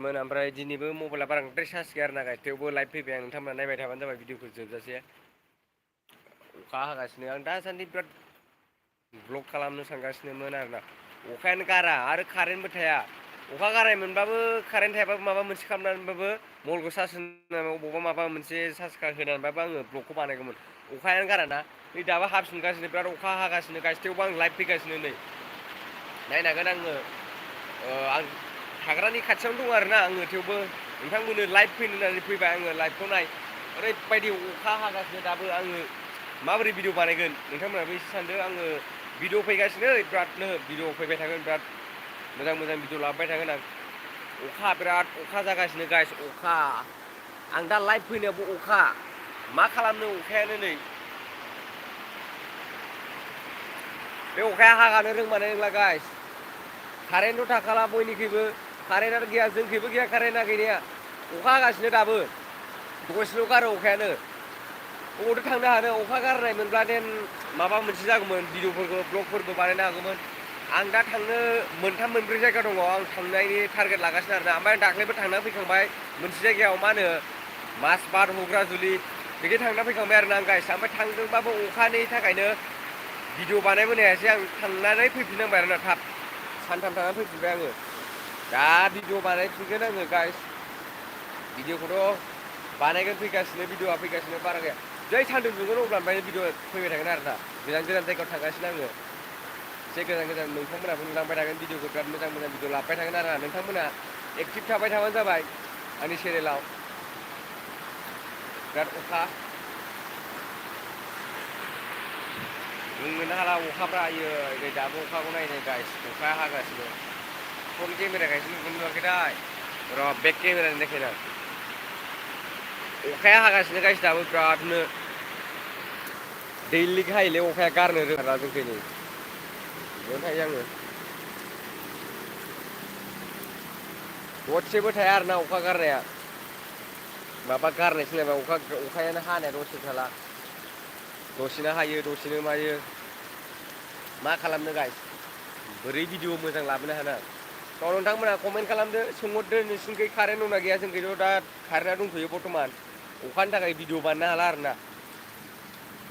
ओमफ्राय दिनैबो मबाइला बांद्राय चार्ज गैया आरोना गाइस थेवबो लाइभ फैबाय आं नोंथांमोना नायबाय थाबानो जाबाय भिडिअखौ जोबजासे अखा हागासिनो आं दासान्दि बिराद ब्लग खालामनो सानगासिनोमोन आरोना अखायानो गारा आरो कारेन्टबो थाया अखा गाराय मोनबाबो कारेन्ट थायाबाबो माबा मोनसे खालामनानैबाबो मबाइलखौ चार्ज होनानै बबावबा माबा मोनसे चार्ज होनानैबाबो आङो ब्लगखौ बानायगौमोन अखायानो गाराना नै दाबो हाफिनगासिनो बिराद अखा हागासिनो गाइस थेवबो आं लाइभ फैगासिनो नै नायनो हागोन आङो आं थाग्रानि खाथियावनो दं आरोना आङो थेवबो नोंथांमोननो लाइभ फैनो होननानै फैबाय आङो लाइभखौ नाय ओरैबायदि अखा हागासिनो दाबो आङो माबोरै भिडिअ बानायगोन नोंथांमोनाबो एसे सानदो आङो भिडिअ फैगासिनो बिरादनो भिडिअ फैबाय थागोन बिराद मोजां मोजां भिडिअ लाबोबाय थागोन आं अखा बिराद अखा जागासिनो गाइस अखा आं दा लाइभ फैनायावबो अखा मा खालामनो अखायानो नै बे अखाया हागानो रोंमारनाय नंला गाइस कारेन्टथ' थाखाला बयनिख्रुइबो कारेन्टआनो गैया जोंखैबो गैया कारेन्टआ गैनाया अखा हागासिनो दाबो दसेल' गारो अखायानो बबावथो थांनो हानो अखा गारनाय मोनब्ला देन माबा मोनसे जागौमोन भिडिअफोरखौ ब्लगफोरबो बानायनो हागौमोन आं दा थांनो मोनथाम मोनब्रै जायगा दङ आं थांनायनि टारगेट लागासिनो आरोना ओमफ्राय आं दाख्लैबो थांना फैखांबाय मोनसे जायगायाव मा होनो माजबाद हुग्राजुलि बिदि थांना फैखांबाय आरोना आं गाइस ओमफ्राय थांदोंबाबो अखानि थाखायनो भिडिअ बानायबोनो हायासै आं थांनानै फैफिननांबाय आरोना थाब सानथाम थानानै फैफिनबाय आङो दा भिडिअ बानायफिनगोन आङो गाइस भिडिअखौथ' बानायगोन फैगासिनो भिडिअआ फैगासिनो बारा गैया जै सान्दुं दुंगोन अब्लानिफ्राय भिडिअ फैबाय थागोन आरोना गोजान गोजान जायगायाव थांगासिनो आङो एसे गोजान गोजान नोंथांमोनाबो नुलांबाय थागोन भिडिअखौ बिराद मोजां मोजां भिडिअ लाबोबाय थागोन आरोना नोंथांमोना एक्टिभ थाबाय थाबानो जाबाय आंनि चेनेलाव बिराद अखा बुंनोनो हाला अखाफ्रा आयो नै दाबो अखाखौ नायनाय गाइस अखाया हागासिनो फ्रन्ट केमेरा खायसो नुगोन नुवाखैथाय र' बेक केमेरानि देखायनो आं अखाया हागासिनो गाइस दाबो बिरादनो दैलिक हायोलै अखाया गारनो रोंथारला जोंखै नै बेयावनो थायो आङो दसेबो थाया आरोना अखा गारनाया माबा गारनायसो नायबा अखायानो हानाया दसे थाला दसेनो हायो दसेनो मायो मा खालामनो गाइस बोरै भिडिअ मोजां लाबोनो हानो थ' नोंथांमोनहा कमेन्ट खालामदो सोंहरदो नोंसिनिखै कारेन्ट दंना गैया जोंखैथ' दा कारेन्टआ दंथ'यो बर्थमान अखानि थाखाय भिडिअ बानायनो हाला आरोना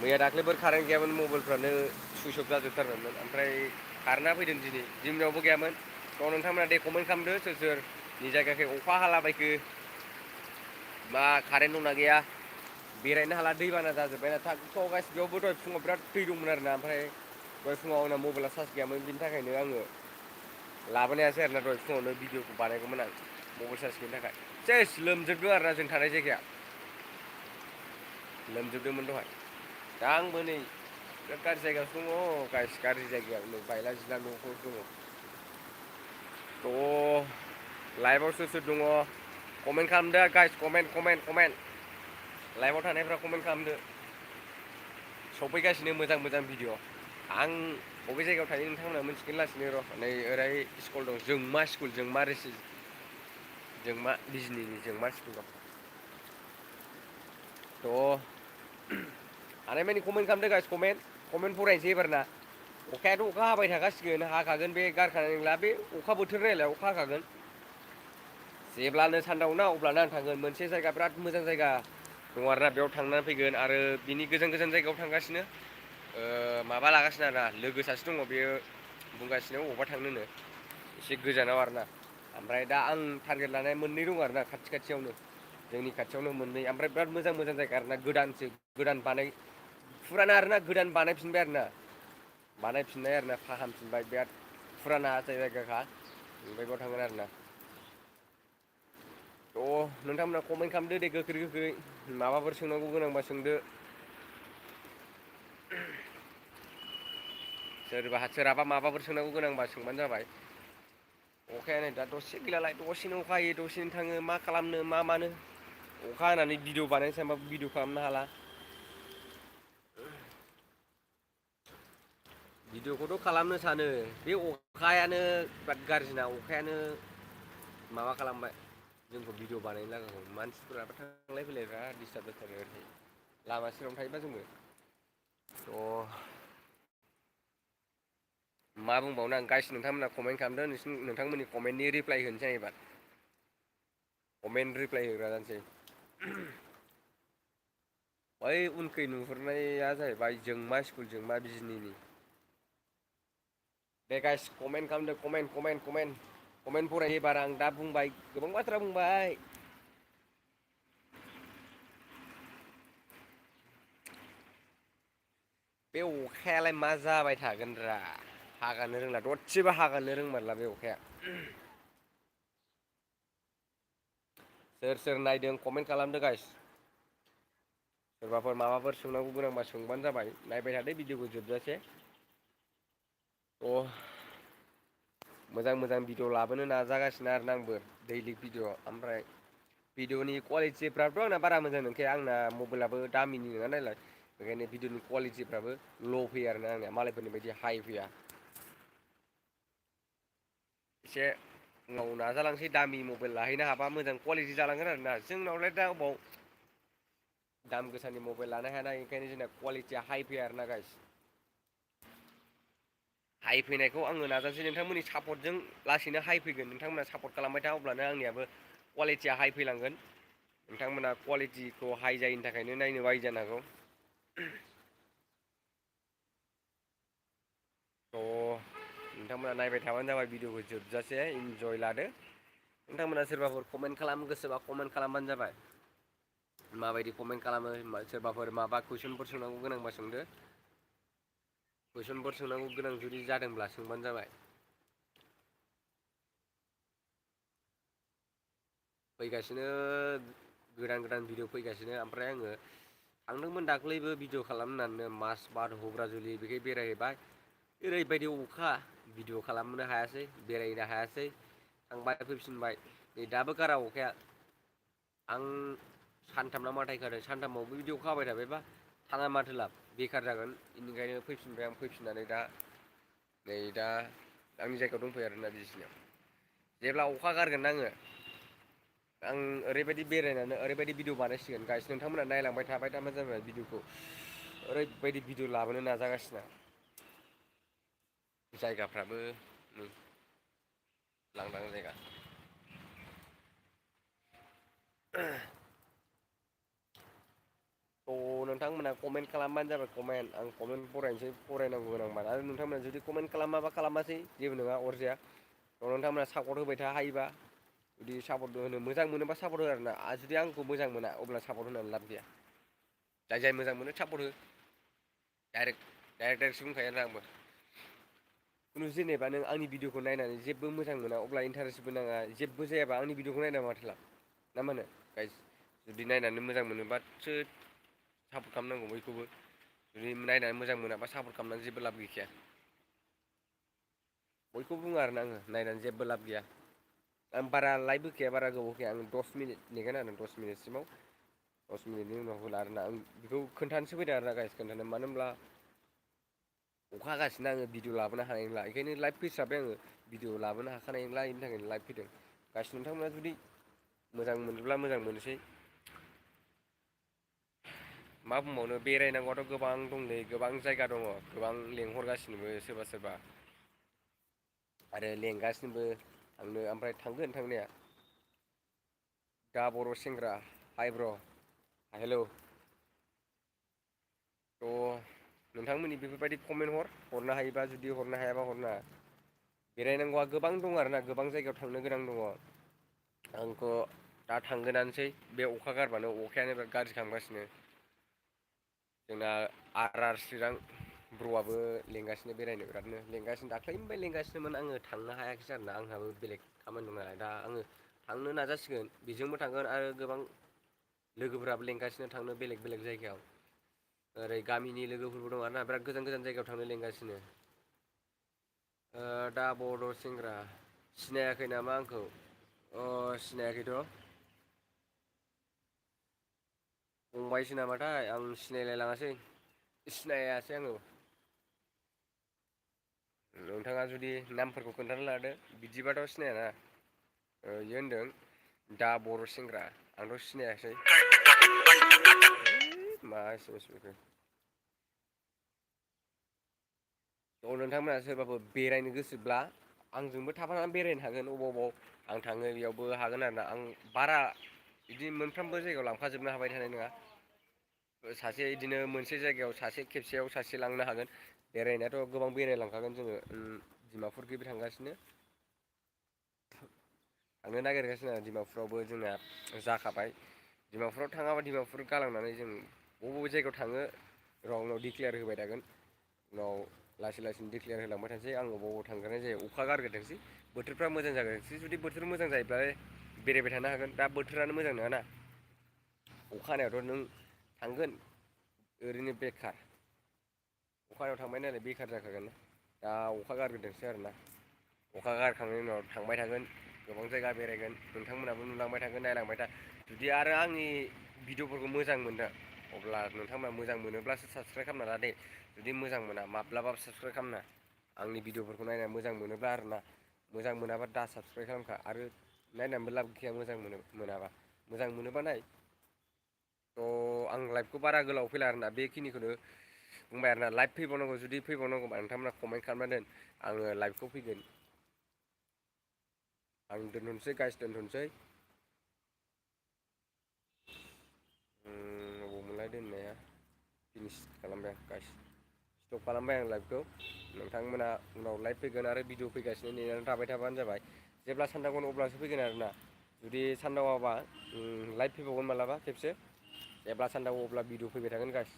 मैया दाख्लैफोर कारेन्ट गैयामोन मबाइलफ्रानो सुइस अफ जाजोबथारबायमोन ओमफ्राय कारेन्टआ फैदों दिनै जोंनियावबो गैयामोन थ' नोंथांमोना दे कमेन्ट खालामदो सोर सोरनि जायगाखै अखा हालाबायखो मा कारेन्ट दंना गैया बेरायनो हाला दैबाना जाजोब्बायना थ' गासिबो बेयावबो दहाय फुङाव बिराद दै दंमोन आरोना ओमफ्राय दहाय फुङाव आंना मबाइला चार्ज गैयामोन बिनि थाखायनो आङो लाबोनो हायासै आरोना दहाय फुङावनो भिडिअखौ बानायगौमोन आं मबाइल चार्ज गैयिनि थाखाय सेस लोमजोबदों आरोना जों थानाय जायगाया लोमजोबदोंमोन दहाय दा आंबो नै बिराद गाज्रि जायगायावसो दङ गाइस गाज्रि जायगायाव नै बायला जिला न'फ्रावसो दङ थ' लाइभआव सोर सोर दङ कमेन्ट खालामदो गाइस कमेन्ट कमेन्ट कमेन्ट लाइभआव थानायफ्रा कमेन्ट खालामदो सफैगासिनो मोजां मोजां भिडिअ आं बबे जायगायाव थायो नोंथांमोनहा मिथिगोन लासिनो र' नै ओरै स्कुल दं जोंमा स्कुल जोंमा जोंमा बिजनिनि जोंमा स्कुल दं थ' हानायमानि कमेन्ट खालामदो गाइस कमेन्ट फरायनोसै एबार ना अखायाथ' अखा हाबाय थाखासिगोन हाखागोन बे गारखानाय नंला बे अखा बोथोर नालाय अखा हाखागोन जेब्लानो सानदाव ना अब्लानो आं थांगोन मोनसे जायगा बिराद मोजां जायगा दङ आरोना बेयाव थांनानै फैगोन आरो बिनि गोजान गोजान जायगायाव थांगासिनो माबा लागासिनो आरोना लोगो सासे दङ बेयो बुंगासिनो अबावबा थांनोनो एसे गोजानाव आरोना ओमफ्राय दा आं टारगेट लानाया मोननै दं आरोना खाथि खाथियावनो जोंनि खाथियावनो मोननै ओमफ्राय बिराद मोजां मोजां जायगा आरोना गोदानसो गोदान फुराना आरोना गोदान बानायफिनबाय आरोना बानायफिननाय आरोना फाहामफिनबाय बिराद फुराना जायगाखा ओमफ्राय बेयाव थांगोन आरोना थ' नोंथांमोना कमेन्ट खालामदो दे गोख्रै गोख्रै माबाफोर सोंनांगौ गोनांबा सोंदो सोरहाबा माबाफोर सोंनांगौ गोनांबा सोंबानो जाबाय अखाया नै दा दसे गैलालाय दसेनो अखा हायो दसेनो थाङो मा खालामनो मा मानो अखा हानानै भिडिअ बानायनो सानबाबो भिडिअ खालामनो हाला भिडिअखौथ' खालामनो सानो बे अखायानो बिराद गाज्रिना अखायानो माबा खालामबाय जोंखौ भिडिअ बानायनो लागाखौ मानसिफोराबो थांलाय फैलाय बिराद दिस्टार्ब जाथारो ओरै लामा सेरावनो थायोबा जोंबो थ' मा बुंबावनो आं गाइस नोंथांमोना कमेन्ट खालामदो नोंथांमोननि कमेन्टनि रिप्लाय होनोसै आं एबार कमेन्ट रिप्लाय होग्रा जानोसै बै उनखै नुहुरनाया जाहैबाय जोंमा स्कुल जोंमा बिजनिनि दे गाइस कमेन्ट खालामदो कमेन्ट फरायो एबार आं दा बुंबाय गोबां बाथ्रा बुंबाय बे अखायालाय मा जाबाय थागोनरा हागानो रोंला ददसेबो हागानो रोंमारला बे अखाया सोर नायदों कमेन्ट खालामदो गाइस सोरबाफोर माबाफोर सोंनांगौ गोनांबा सोंबानो जाबाय नायबाय थादो भिडिअखौ जोबजासे मोजां भिडिअ लाबोनो नाजागासिनो आरोना आंबो दैलिक भिडिअ ओमफ्राय भिडिअनि कुवालिटिफ्राथ' आंना बारा मोजां नंखाया आंना मबाइलाबो दामिनि नङा नालाय बेखायनो भिडिअनि कुवालिटिफ्राबो ल' फैयो आरोना आंनिया मालायफोरनि बायदि हाइ फैया एसे उनाव नाजालांसै दामि मबाइल लाहैनो हाबा मोजां कुवालिटि जालांगोन आरोना जोंनावलाय दा अबाव दाम गोसानि मबाइल लानो हायाना ओंखायनो जोंना कुवालिटिया हाइ फैया आरोना गाइस हाइ फैनायखौ आङो नाजानोसै नोंथांमोननि सापर्टजों लासैनो हाइ फैगोन नोंथांमोना सापर्ट खालामबाय था अब्लानो आंनियाबो कुवालिटिया हाइ फैलांगोन नोंथांमोना कुवालिटिखौ हाइ जायिनि थाखायनो नायनो बायो जानो हागौ थ' नोंथांमोना नायबाय थाबानो जाबाय भिडिअखौ जोबजासे इन्जय लादो नोंथांमोना सोरबाफोर कमेन्ट खालामनो गोसोबा कमेन्ट खालामबानो जाबाय माबायदि कमेन्ट खालामो सोरबाफोर माबा कुइसनफोर सोंनांगौ गोनांबा सोंदो कुइसनफोर सोंनांगौ गोनां जुदि जादोंब्ला सोंबानो जाबाय फैगासिनो गोदान भिडिअ फैगासिनो ओमफ्राय आङो थांदोंमोन दाख्लैबो भिडिअ खालामनानैनो मास बाद हुब्राजुलि बेखाय बेरायहैबाय ओरैबायदि अखा भिडिअ खालामनो हायासै बेरायनो हायासै थांबाय फैफिनबाय नै दाबो गारा अखाया आं सानथाम ना माथाय खादों सानथामावबो बिदि अखा हाबाय थाबायबा थाङा माथो लाब बेखार जागोन बेनिखायनो फैफिनबाय आं फैफिननानै दा नै दा आंनि जायगायाव दंफैयो आरोना बिसिनायाव जेब्ला अखा गारगोन आङो आं ओरैबायदि बेरायनानै ओरैबायदि भिडिअ बानायसिगोन गाइस नोंथांमोना नायलांबाय थाबाय थाबानो जाबाय भिडिअखौ ओरैबायदि भिडिअ लाबोनो नाजागासिनो जायगाफ्राबो लांदां जायगा थ' नोंथांमोना कमेन्ट खालामबानो जाबाय कमेन्ट आं कमेन्ट फरायनोसै फरायनांगौ गोनांबा आरो नोंथांमोना जुदि कमेन्ट खालामाबा खालामासै जेबो नङा अरजाया थ' नोंथांमोना सापर्ट होबाय था हायोबा जुदि सापर्ट होनो मोजां मोनोबा सापर्ट हो आरोना जुदि आंखौ मोजां मोना अब्ला सापर्ट होनानै लाब गैया जाय मोजां मोनो सापर्ट हो डाइरेक्टसो बुंखायो आरो आंबो खुनु जेनेबा नों आंनि भिडिअखौ नायनानै जेबो मोजां मोना अब्ला इन्टारेस्टबो नाङा जेबो जायाबा आंनि भिडिअखौ नायनानै माथो लाब ना मा होनो गाइस जुदि नायनानै मोजां मोनोबासो सापर्ट खालामनांगौ बयखौबो जुदि नायनानै मोजां मोनाबा सापर्ट खालामनानै जेबो लाब गैखाया बयखौबो बुङो आरोना आङो नायनानै जेबो लाब गैया आं बारा लाइभ होखाया बारा गोबाव होखाया आं 10 मिनिट नेगोन आरो 10 मिनिटसिमाव 10 मिनिटनि उनाव होला आरोना आं बेखौ खोन्थानोसो फैदों आरोना गाइस खोन्थानो मानो होनब्ला अखा हागासिनो आङो भिडिअ लाबोनो हानाय नंला बेखायनो लाइभ फैस्राबाय आङो भिडिअ लाबोनो हाखानाय नंला बेनि थाखायनो लाइभ फैदों गाइस नोंथांमोना जुदि मोजां मोनोब्ला मोजां मोनसै मा बुंबावनो बेरायनांगौआथ' गोबां दंलै गोबां जायगा दङ गोबां लेंहरगासिनोबो सोरबा सोरबा आरो लेंगासिनोबो थांनो ओमफ्राय थांगोन थांनाया दा बर' सेंग्रा हाइ ब्र' हेलौ थ' नोंथांमोननि बेफोरबायदि कमेन्ट हरनो हायोबा जुदि हरनो हायाबा हरनाङा बेरायनांगौआ गोबां दं आरोना गोबां जायगायाव थांनो गोनां दङ आंथ' दा थांगोनानोसै बे अखा गारबानो अखायानो बिराद गाज्रि खालामगासिनो जोंना आर चिरां ब्र'आबो लेंगासिनो बेरायनो बिरादनो लेंगासिनो दाख्लैनिफ्राय लेंगासिनोमोन आङो थांनो हायाखिसै आरोना आंहाबो बेलेग खामानि दं नालाय दा आङो थांनो नाजासिगोन बेजोंबो थांगोन आरो गोबां लोगोफोराबो लेंगासिनो थांनो बेलेग बेलेग जायगायाव ओरै गामिनि लोगोफोरबो दं आरोना बिराद गोजान गोजान जायगायाव थांनो लेंगासिनो दा बर' सेंग्रा सिनायाखै नामा आंखौ सिनायाखैथ' फंबायसो नामाथाय आं सिनायलायलाङासै सिनायासै आङो नोंथाङा जुदि नामफोरखौ खोन्थाना लादो बिदिबाथ' सिनायाना इयो होनदों दा बर' सेंग्रा आंथ' सिनायासै मा एसेमेस फैखो थ' नोंथांमोनहा सोरबाफोर बेरायनो गोसोब्ला आंजोंबो थाफानानै बेरायनो हागोन अबाव आं थाङो बेयावबो हागोन आरोना आं बारा बिदि मोनफ्रोमबो जायगायाव लांफाजोबनो हाबाय थानाय नङा सासे बिदिनो मोनसे जायगायाव सासे खेबसेयाव सासे लांनो हागोन बेरायनायाथ' गोबां बेरायलांखागोन जोङो डिमापुरखैबो थांगासिनो थांनो नागिरगासिनो आरो डिमापुरावबो जोंना जाखाबाय डिमापुराव थाङाबा डिमापुर गालांनानै जों बबे जायगायाव थाङो र' उनाव डिक्लेयार होबाय थागोन उनाव लासै लासैनो डिक्लेयार होलांबाय थानोसै आं अबाव थांग्रोनाय जायो अखा गारग्रोथोंसै बोथोरफ्रा मोजां जाग्रोथोंसै जुदि बोथोर मोजां जायोब्लालाय बेरायबाय थानो हागोन दा बोथोरानो मोजां नङाना अखा हानायावथ' नों थांगोन ओरैनो बेखार अखा हानायाव थांबाय नालाय बेखार जाखागोन दा अखा गारग्रोथोंसै आरोना अखा गारखांनायनि उनाव थांबाय थागोन गोबां जायगा बेरायगोन नोंथांमोनहाबो नुलांबाय थागोन नायलांबाय था जुदि आरो आंनि भिडिअ'फोरखौ मोजां मोनदों अब्ला नोंथांमोना मोजां मोनोब्लासो साबसक्राइब खालामना ला दे जुदि मोजां मोना माब्लाबाबो साबसक्राइब खालामना आंनि भिडिअ'फोरखौ नायनानै मोजां मोनोब्ला आरोना मोजां मोनाबा दा साबसक्राइब खालामखा आरो नायनानैबो लाब गैया मोजां मोनाबा मोजां मोनोबा नाय थ' आं लाइभखौ बारा गोलाव फैला आरोना बेखिनिखौनो बुंबाय आरोना लाइभ फैबावनांगौ जुदि फैबावनांगौबा नोंथांमोना कमेन्ट खालामना दोन आङो लाइभखौ फैगोन आं दोनथ'नोसै गाइस दोनथ'नोसै अबाव मोनलाय दोननाया फिनिस खालामबाय आं गाइस स्टप खालामबाय आं लाइभखौ नोंथांमोना उनाव लाइभ फैगोन आरो भिडिअ फैगासिनो नेनानै थाबाय थाबानो जाबाय जेब्ला सानदावगोन अब्लासो फैगोन आरोना जुदि सानदावाबा लाइभ फैबावगोन मालाबा खेबसे जेब्ला सानदावो अब्ला भिडिअ फैबाय थागोन गाइस